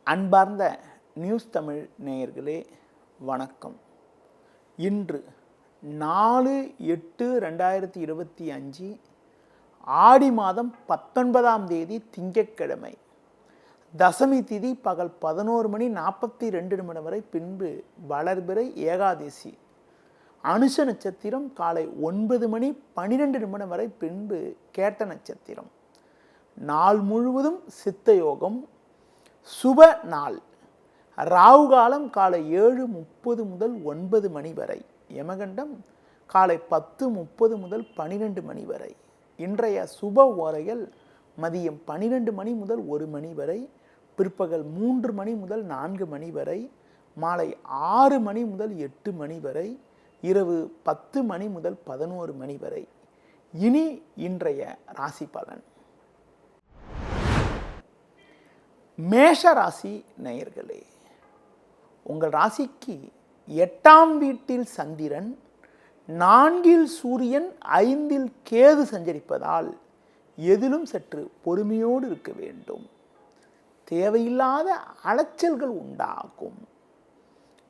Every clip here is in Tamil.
அன்பார்ந்த நியூஸ் தமிழ் நேயர்களே வணக்கம். இன்று 4/8/2025 ஆடி மாதம் 19ஆம் தேதி திங்கட்கிழமை. தசமி திதி பகல் 11:42 வரை, பின்பு வளர்பிறை ஏகாதசி. அனுஷ நட்சத்திரம் காலை 9:12 வரை, பின்பு கேட்ட நட்சத்திரம். நாள் முழுவதும் சித்த யோகம், சுப நாள். ராகு காலம் காலை 7:30 முதல் 9 மணி வரை. யமகண்டம் காலை 10:30 முதல் 12 மணி வரை. இன்றைய சுப ஓரைகள் மதியம் 12 மணி முதல் 1 மணி வரை, பிற்பகல் 3 மணி முதல் 4 மணி வரை, மாலை 6 மணி முதல் 8 மணி வரை, இரவு 10 மணி முதல் 11 மணி வரை. இனி இன்றைய ராசி பலன். மேஷ ராசி நேயர்களே, உங்கள் ராசிக்கு 8ஆம் வீட்டில் சந்திரன், 4இல் சூரியன், 5இல் கேது சஞ்சரிப்பதால் எதிலும் சற்று பொறுமையோடு இருக்க வேண்டும். தேவையில்லாத அலைச்சல்கள் உண்டாகும்.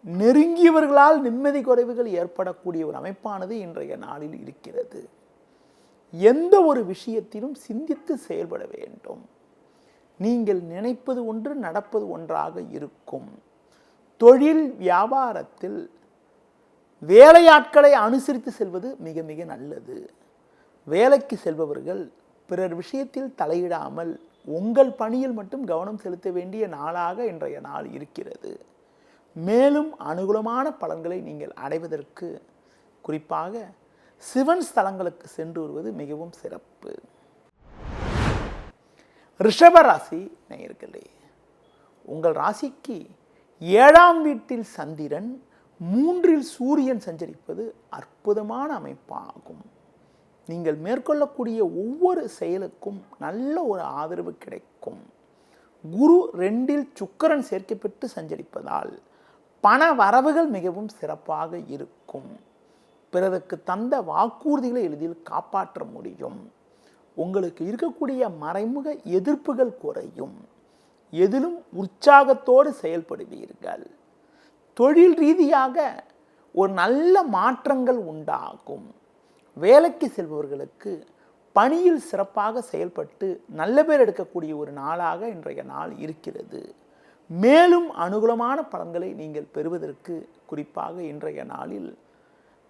நெருங்கியவர்களால் நிம்மதி குறைவுகள் ஏற்படக்கூடிய ஒரு அமைப்பானது இன்றைய நாளில் இருக்கிறது. எந்த ஒரு விஷயத்திலும் சிந்தித்து செயல்பட வேண்டும். நீங்கள் நினைப்பது ஒன்று, நடப்பது ஒன்றாக இருக்கும். தொழில் வியாபாரத்தில் வேலையாட்களை அனுசரித்து செல்வது மிக மிக நல்லது. வேலைக்கு செல்பவர்கள் பிறர் விஷயத்தில் தலையிடாமல் உங்கள் பணியில் மட்டும் கவனம் செலுத்த வேண்டிய நாளாக இன்றைய நாள் இருக்கிறது. மேலும் அனுகூலமான பலன்களை நீங்கள் அடைவதற்கு குறிப்பாக சிவன் ஸ்தலங்களுக்கு சென்று வருவது மிகவும் சிறப்பு. ரிஷப ராசி நேயர்களே, உங்கள் ராசிக்கு 7ஆம் வீட்டில் சந்திரன், 3இல் சூரியன் சஞ்சரிப்பது அற்புதமான அமைப்பாகும். நீங்கள் மேற்கொள்ளக்கூடிய ஒவ்வொரு செயலுக்கும் நல்ல ஒரு ஆதரவு கிடைக்கும். குரு 2இல் சுக்கிரன் சேர்க்கப்பட்டு சஞ்சரிப்பதால் பண வரவுகள் மிகவும் சிறப்பாக இருக்கும். பிறருக்கு தந்த வாக்குறுதிகளை எளிதில் காப்பாற்ற முடியும். உங்களுக்கு இருக்கக்கூடிய மறைமுக எதிர்ப்புகள் குறையும். எதிலும் உற்சாகத்தோடு செயல்படுவீர்கள். தொழில் ரீதியாக ஒரு நல்ல மாற்றங்கள் உண்டாகும். வேலைக்கு செல்பவர்களுக்கு பணியில் சிறப்பாக செயல்பட்டு நல்ல பேர் எடுக்கக்கூடிய ஒரு நாளாக இன்றைய நாள் இருக்கிறது. மேலும் அனுகூலமான பலன்களை நீங்கள் பெறுவதற்கு குறிப்பாக இன்றைய நாளில்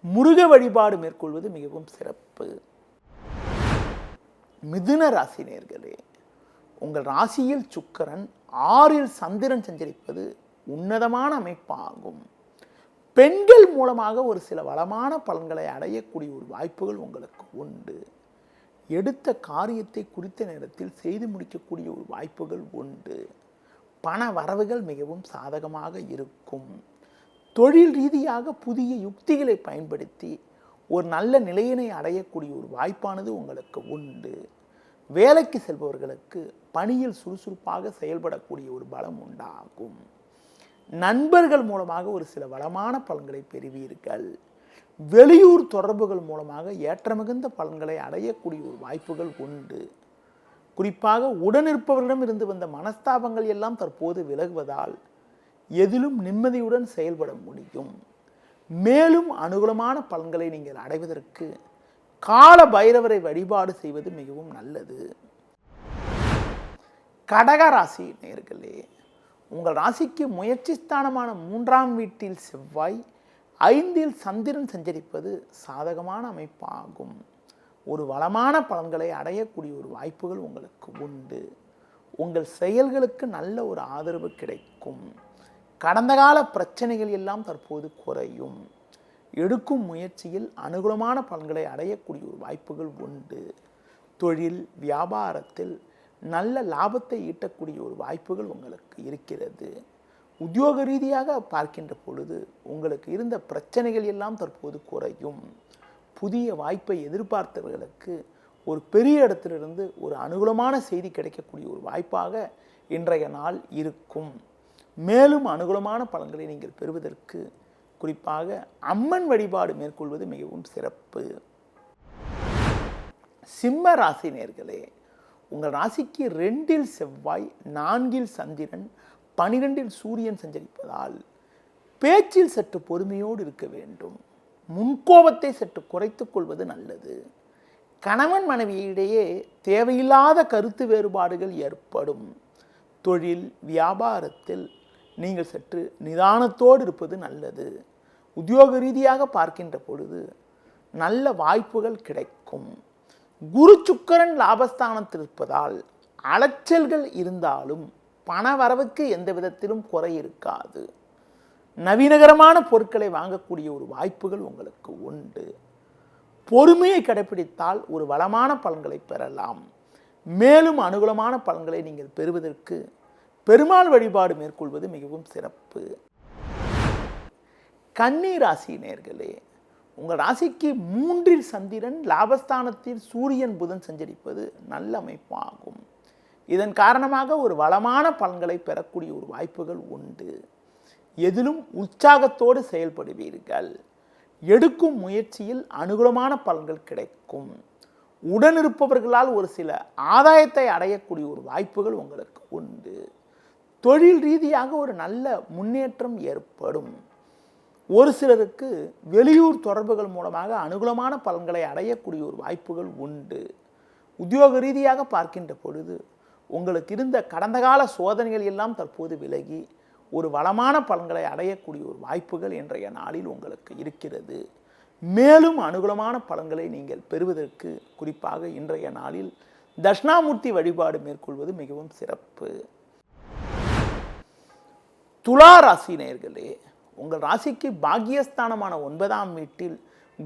முருக வழிபாடு மேற்கொள்வது மிகவும் சிறப்பு. மிதுன ராசி நேயர்களே, உங்கள் ராசியில் சுக்கிரன், 6இல் சந்திரன் சஞ்சரிப்பது உன்னதமான அமைப்பாகும். பெண்கள் மூலமாக ஒரு சில வளமான பலன்களை அடையக்கூடிய ஒரு வாய்ப்புகள் உங்களுக்கு உண்டு. எடுத்த காரியத்தை குறித்த நேரத்தில் செய்து முடிக்கக்கூடிய ஒரு வாய்ப்புகள் உண்டு. பண வரவுகள் மிகவும் சாதகமாக இருக்கும். தொழில் ரீதியாக புதிய யுக்திகளை பயன்படுத்தி ஒரு நல்ல நிலையினை அடையக்கூடிய ஒரு வாய்ப்பானது உங்களுக்கு உண்டு. வேலைக்கு செல்பவர்களுக்கு பணியில் சுறுசுறுப்பாக செயல்படக்கூடிய ஒரு பலம் உண்டாகும். நண்பர்கள் மூலமாக ஒரு சில வளமான பலன்களை பெறுவீர்கள். வெளியூர் தொடர்புகள் மூலமாக ஏற்றமிகுந்த பலன்களை அடையக்கூடிய ஒரு வாய்ப்புகள் உண்டு. குறிப்பாக உடனிருப்பவர்களிடம் இருந்து வந்த மனஸ்தாபங்கள் எல்லாம் தற்போது விலகுவதால் எதிலும் நிம்மதியுடன் செயல்பட முடியும். மேலும் அனுகூலமான பலன்களை நீங்கள் அடைவதற்கு கால பைரவரை வழிபாடு செய்வது மிகவும் நல்லது. கடக ராசி நேயர்களே, உங்கள் ராசிக்கு முயற்சி ஸ்தானமான 3ஆம் வீட்டில் செவ்வாய், 5இல் சந்திரன் சஞ்சரிப்பது சாதகமான அமைப்பாகும். ஒரு வளமான பலன்களை அடையக்கூடிய ஒரு வாய்ப்புகள் உங்களுக்கு உண்டு. உங்கள் செயல்களுக்கு நல்ல ஒரு ஆதரவு கிடைக்கும். கடந்த கால பிரச்சனைகள் எல்லாம் தற்போது குறையும். எடுக்கும் முயற்சியில் அனுகூலமான பலன்களை அடையக்கூடிய ஒரு வாய்ப்புகள் உண்டு. தொழில் வியாபாரத்தில் நல்ல லாபத்தை ஈட்டக்கூடிய ஒரு வாய்ப்புகள் உங்களுக்கு இருக்கிறது. உத்தியோக ரீதியாக பார்க்கின்ற பொழுது உங்களுக்கு இருந்த பிரச்சனைகள் எல்லாம் தற்போது குறையும். புதிய வாய்ப்பை எதிர்பார்த்தவர்களுக்கு ஒரு பெரிய இடத்திலிருந்து ஒரு அனுகூலமான செய்தி கிடைக்கக்கூடிய ஒரு வாய்ப்பாக இன்றைய நாள் இருக்கும். மேலும் அனுகூலமான பலன்களை நீங்கள் பெறுவதற்கு குறிப்பாக அம்மன் வழிபாடு மேற்கொள்வது மிகவும் சிறப்பு. சிம்ம ராசி நேயர்களே, உங்கள் ராசிக்கு 2இல் செவ்வாய், 4இல் சந்திரன், 12இல் சூரியன் சஞ்சரிப்பதால் பேச்சில் சற்று பொறுமையோடு இருக்க வேண்டும். முன்கோபத்தை சற்று குறைத்துக் கொள்வது நல்லது. கணவன் மனைவியிடையே தேவையில்லாத கருத்து வேறுபாடுகள் ஏற்படும். தொழில் வியாபாரத்தில் நீங்கள் சற்று நிதானத்தோடு இருப்பது நல்லது. உத்தியோக ரீதியாக பார்க்கின்ற பொழுது நல்ல வாய்ப்புகள் கிடைக்கும். குரு சுக்கிரன் லாபஸ்தானத்தில் இருப்பதால் அலைச்சல்கள் இருந்தாலும் பண வரவுக்கு எந்த விதத்திலும் குறை இருக்காது. நவீனகரமான பொருட்களை வாங்கக்கூடிய ஒரு வாய்ப்புகள் உங்களுக்கு உண்டு. பொறுமையை கடைபிடித்தால் ஒரு வளமான பலன்களை பெறலாம். மேலும் அனுகூலமான பலன்களை நீங்கள் பெறுவதற்கு பெருமாள் வழிபாடு மேற்கொள்வது மிகவும் சிறப்பு. கன்னி ராசி நேயர்களே, உங்கள் ராசிக்கு 3இல் சந்திரன், லாபஸ்தானத்தில் சூரியன் புதன் சஞ்சரிப்பது நல்ல அமைப்பாகும். இதன் காரணமாக ஒரு வளமான பலன்களை பெறக்கூடிய ஒரு வாய்ப்புகள் உண்டு. எதிலும் உற்சாகத்தோடு செயல்படுவீர்கள். எடுக்கும் முயற்சியில் அனுகூலமான பலன்கள் கிடைக்கும். உடனிருப்பவர்களால் ஒரு சில ஆதாயத்தை அடையக்கூடிய ஒரு வாய்ப்புகள் உங்களுக்கு உண்டு. தொழில் ரீதியாக ஒரு நல்ல முன்னேற்றம் ஏற்படும். ஒரு சிலருக்கு வெளியூர் தொடர்புகள் மூலமாக அனுகூலமான பலன்களை அடையக்கூடிய ஒரு வாய்ப்புகள் உண்டு. உத்தியோக ரீதியாக பார்க்கின்ற பொழுது உங்களுக்கு இருந்த கடந்த கால சோதனைகள் எல்லாம் தற்போது விலகி ஒரு வளமான பலன்களை அடையக்கூடிய ஒரு வாய்ப்புகள் இன்றைய நாளில் உங்களுக்கு இருக்கிறது. மேலும் அனுகூலமான பலன்களை நீங்கள் பெறுவதற்கு குறிப்பாக இன்றைய நாளில் தட்சிணாமூர்த்தி வழிபாடு மேற்கொள்வது மிகவும் சிறப்பு. துலா ராசி நேயர்களே, உங்கள் ராசிக்கு பாக்கியஸ்தானமான 9ஆம் வீட்டில்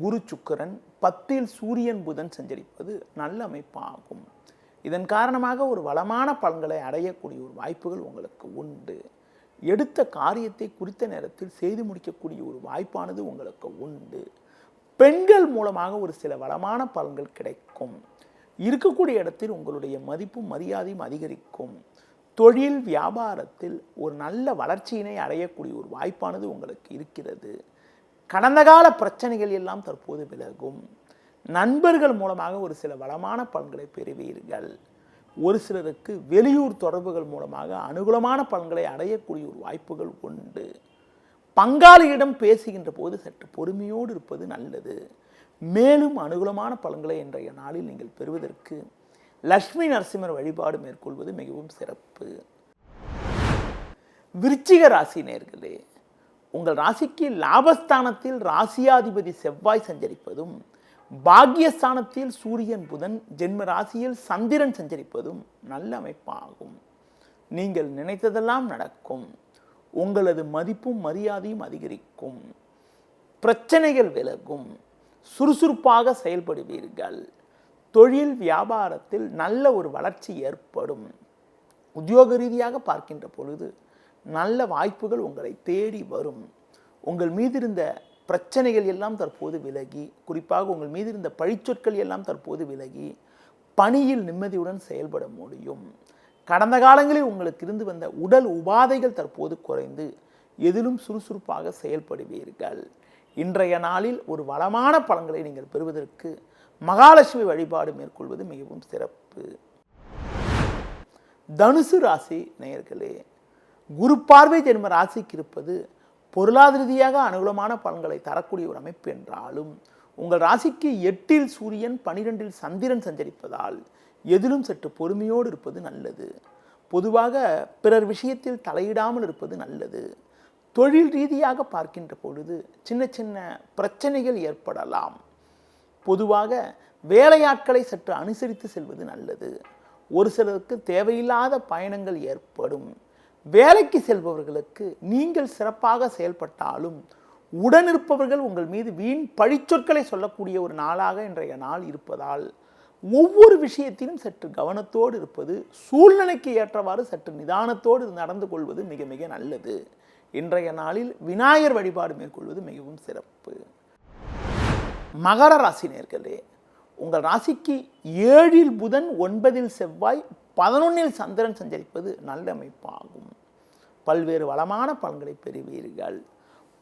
குரு சுக்கிரன், 10இல் சூரியன் புதன் சஞ்சரிப்பது நல்ல அமைப்பாகும். இதன் காரணமாக ஒரு வளமான பலன்களை அடையக்கூடிய ஒரு வாய்ப்புகள் உங்களுக்கு உண்டு. எடுத்த காரியத்தை குறித்த நேரத்தில் செய்து முடிக்கக்கூடிய ஒரு வாய்ப்பானது உங்களுக்கு உண்டு. பெண்கள் மூலமாக ஒரு சில வளமான பலன்கள் கிடைக்கும். இருக்கக்கூடிய இடத்தில் உங்களுடைய மதிப்பும் மரியாதையும் அதிகரிக்கும். தொழில் வியாபாரத்தில் ஒரு நல்ல வளர்ச்சியினை அடையக்கூடிய ஒரு வாய்ப்பானது உங்களுக்கு இருக்கிறது. கடந்த கால பிரச்சனைகள் எல்லாம் தற்போது விலகும். நண்பர்கள் மூலமாக ஒரு சில வளமான பலன்களை பெறுவீர்கள். ஒரு சிலருக்கு வெளியூர் தொடர்புகள் மூலமாக அனுகூலமான பலன்களை அடையக்கூடிய ஒரு வாய்ப்புகள் உண்டு. பங்காளியிடம் பேசுகின்ற போது சற்று பொறுமையோடு இருப்பது நல்லது. மேலும் அனுகூலமான பலன்களை இன்றைய நாளில் நீங்கள் பெறுவதற்கு லட்சுமி நரசிம்மர் வழிபாடு மேற்கொள்வது மிகவும் சிறப்பு. விருச்சிக ராசி நேயர்களே, உங்கள் ராசிக்கு லாபஸ்தானத்தில் ராசியாதிபதி செவ்வாய் சஞ்சரிப்பதும், பாக்கியஸ்தானத்தில் சூரியன் புதன், ஜென்ம ராசியில் சந்திரன் சஞ்சரிப்பதும் நல்ல அமைப்பாகும். நீங்கள் நினைத்ததெல்லாம் நடக்கும். உங்களது மதிப்பும் மரியாதையும் அதிகரிக்கும். பிரச்சனைகள் விலகும். சுறுசுறுப்பாக செயல்படுவீர்கள். தொழில் வியாபாரத்தில் நல்ல ஒரு வளர்ச்சி ஏற்படும். உத்தியோக ரீதியாக பார்க்கின்ற பொழுது நல்ல வாய்ப்புகள் உங்களை தேடி வரும். உங்கள் மீது இருந்த பிரச்சனைகள் எல்லாம் தற்போது விலகி, குறிப்பாக உங்கள் மீது இருந்த பழிச்சொற்கள் எல்லாம் தற்போது விலகி பணியில் நிம்மதியுடன் செயல்பட முடியும். கடந்த காலங்களில் உங்களுக்கு இருந்து வந்த உடல் உபாதைகள் தற்போது குறைந்து எதிலும் சுறுசுறுப்பாக செயல்படுவீர்கள். இன்றைய நாளில் ஒரு வளமான பலன்களை நீங்கள் பெறுவதற்கு மகாலட்சுமி வழிபாடு மேற்கொள்வது மிகவும் சிறப்பு. தனுசு ராசி நேயர்களே, குரு பார்வை ஜென்ம ராசிக்கு இருப்பது பொருளாதார ரீதியாக அனுகூலமான பலன்களை தரக்கூடிய ஒரு அமைப்பு என்றாலும், உங்கள் ராசிக்கு 8இல் சூரியன் 12இல் சந்திரன் சஞ்சரிப்பதால் எதிலும் சற்று பொறுமையோடு இருப்பது நல்லது. பொதுவாக பிறர் விஷயத்தில் தலையிடாமல் இருப்பது நல்லது. தொழில் ரீதியாக பார்க்கின்ற பொழுது சின்ன சின்ன பிரச்சனைகள் ஏற்படலாம். பொதுவாக வேலையாட்களை சற்று அனுசரித்து செல்வது நல்லது. ஒரு சிலருக்கு தேவையில்லாத பயணங்கள் ஏற்படும். வேலைக்கு செல்பவர்களுக்கு நீங்கள் சிறப்பாக செயல்பட்டாலும் உடனிருப்பவர்கள் உங்கள் மீது வீண் பழிச்சொற்களை சொல்லக்கூடிய ஒரு நாளாக இன்றைய நாள் இருப்பதால் ஒவ்வொரு விஷயத்திலும் சற்று கவனத்தோடு இருப்பது, சூழ்நிலைக்கு ஏற்றவாறு சற்று நிதானத்தோடு நடந்து கொள்வது மிக மிக நல்லது. இன்றைய நாளில் விநாயகர் வழிபாடு மேற்கொள்வது மிகவும் சிறப்பு. மகர ராசி நேயர்களே, உங்கள் ராசிக்கு 7இல் புதன், 9இல் செவ்வாய், 11இல் சந்திரன் சஞ்சரிப்பது நல்ல அமைப்பாகும். பல்வேறு வளமான பலன்களை பெறுவீர்கள்.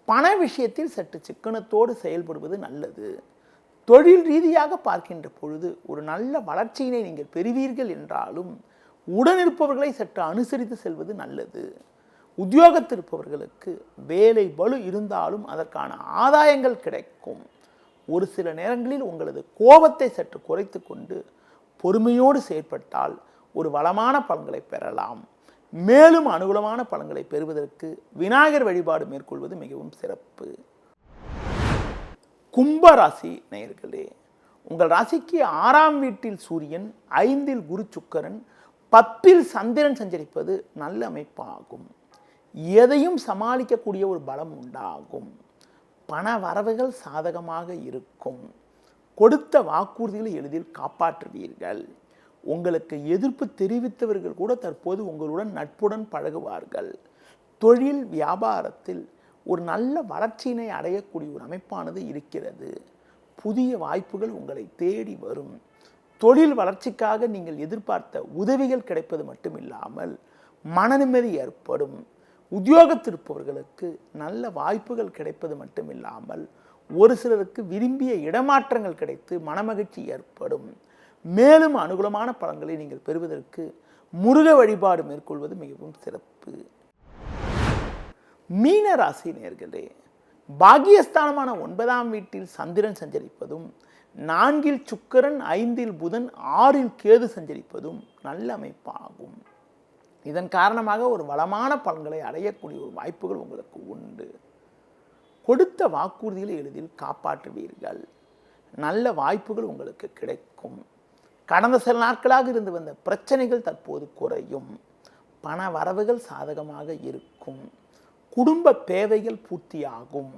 பண விஷயத்தில் சற்று சிக்கனத்தோடு செயல்படுவது நல்லது. தொழில் ரீதியாக பார்க்கின்ற பொழுது ஒரு நல்ல வளர்ச்சியினை நீங்கள் பெறுவீர்கள் என்றாலும் உடனிருப்பவர்களை சற்று அனுசரித்து செல்வது நல்லது. உத்தியோகத்தில் இருப்பவர்களுக்கு வேலை பளு இருந்தாலும் அதற்கான ஆதாயங்கள் கிடைக்கும். ஒரு சில நேரங்களில் உங்களது கோபத்தை சற்று குறைத்து கொண்டு பொறுமையோடு செயற்பட்டால் ஒரு வளமான பலன்களை பெறலாம். மேலும் அனுகூலமான பலன்களை பெறுவதற்கு விநாயகர் வழிபாடு மேற்கொள்வது மிகவும் சிறப்பு. கும்பராசி நேயர்களே, உங்கள் ராசிக்கு 6ஆம் வீட்டில் சூரியன், 5இல் குரு சுக்கிரன், 10இல் சந்திரன் சஞ்சரிப்பது நல்ல அமைப்பாகும். எதையும் சமாளிக்கக்கூடிய ஒரு பலம் உண்டாகும். பண வரவுகள் சாதகமாக இருக்கும். கொடுத்த வாக்குறுதிகளை எளிதில் காப்பாற்றுவீர்கள். உங்களுக்கு எதிர்ப்பு தெரிவித்தவர்கள் கூட தற்போது உங்களுடன் நட்புடன் பழகுவார்கள். தொழில் வியாபாரத்தில் ஒரு நல்ல வளர்ச்சியினை அடையக்கூடிய ஒரு அமைப்பானது இருக்கிறது. புதிய வாய்ப்புகள் உங்களை தேடி வரும். தொழில் வளர்ச்சிக்காக நீங்கள் எதிர்பார்த்த உதவிகள் கிடைப்பது மட்டுமில்லாமல் மனநிம்மதி ஏற்படும். உத்தியோகத்திருப்பவர்களுக்கு நல்ல வாய்ப்புகள் கிடைப்பது மட்டுமில்லாமல் ஒரு சிலருக்கு விரும்பிய இடமாற்றங்கள் கிடைத்து மனமகிழ்ச்சி ஏற்படும். மேலும் அனுகூலமான பலன்களை நீங்கள் பெறுவதற்கு முருக வழிபாடு மேற்கொள்வது மிகவும் சிறப்பு. மீன ராசி நேயர்களே, பாக்கியஸ்தானமான 9ஆம் வீட்டில் சந்திரன் சஞ்சரிப்பதும், 4இல் சுக்கிரன், 5இல் புதன், 6இல் கேது சஞ்சரிப்பதும் நல்ல அமைப்பாகும். இதன் காரணமாக ஒரு வளமான பலன்களை அடையக்கூடிய ஒரு வாய்ப்புகள் உங்களுக்கு உண்டு. கொடுத்த வாக்குறுதிகளை எளிதில் காப்பாற்றுவீர்கள். நல்ல வாய்ப்புகள் உங்களுக்கு கிடைக்கும். கடந்த சில நாட்களாக இருந்து வந்த பிரச்சனைகள் தற்போது குறையும். பண வரவுகள் சாதகமாக இருக்கும். குடும்ப தேவைகள் பூர்த்தியாகும்.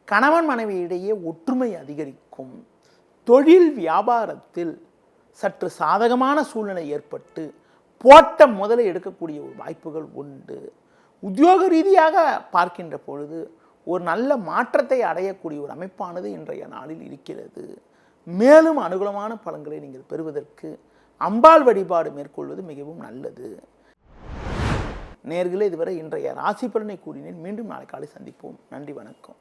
கணவன் மனைவியிடையே ஒற்றுமை அதிகரிக்கும். தொழில் வியாபாரத்தில் சற்று சாதகமான சூழ்நிலை ஏற்பட்டு போட்ட முதலை எடுக்கக்கூடிய ஒரு வாய்ப்புகள் உண்டு. உத்தியோக ரீதியாக பார்க்கின்ற பொழுது ஒரு நல்ல மாற்றத்தை அடையக்கூடிய ஒரு அமைப்பானது இன்றைய நாளில் இருக்கிறது. மேலும் அனுகூலமான பலன்களை நீங்கள் பெறுவதற்கு அம்பாள் வழிபாடு மேற்கொள்வது மிகவும் நல்லது. நேயர்களே, இதுவரை இன்றைய ராசி பலனை கூறினேன். மீண்டும் நாளை காலை சந்திப்போம். நன்றி, வணக்கம்.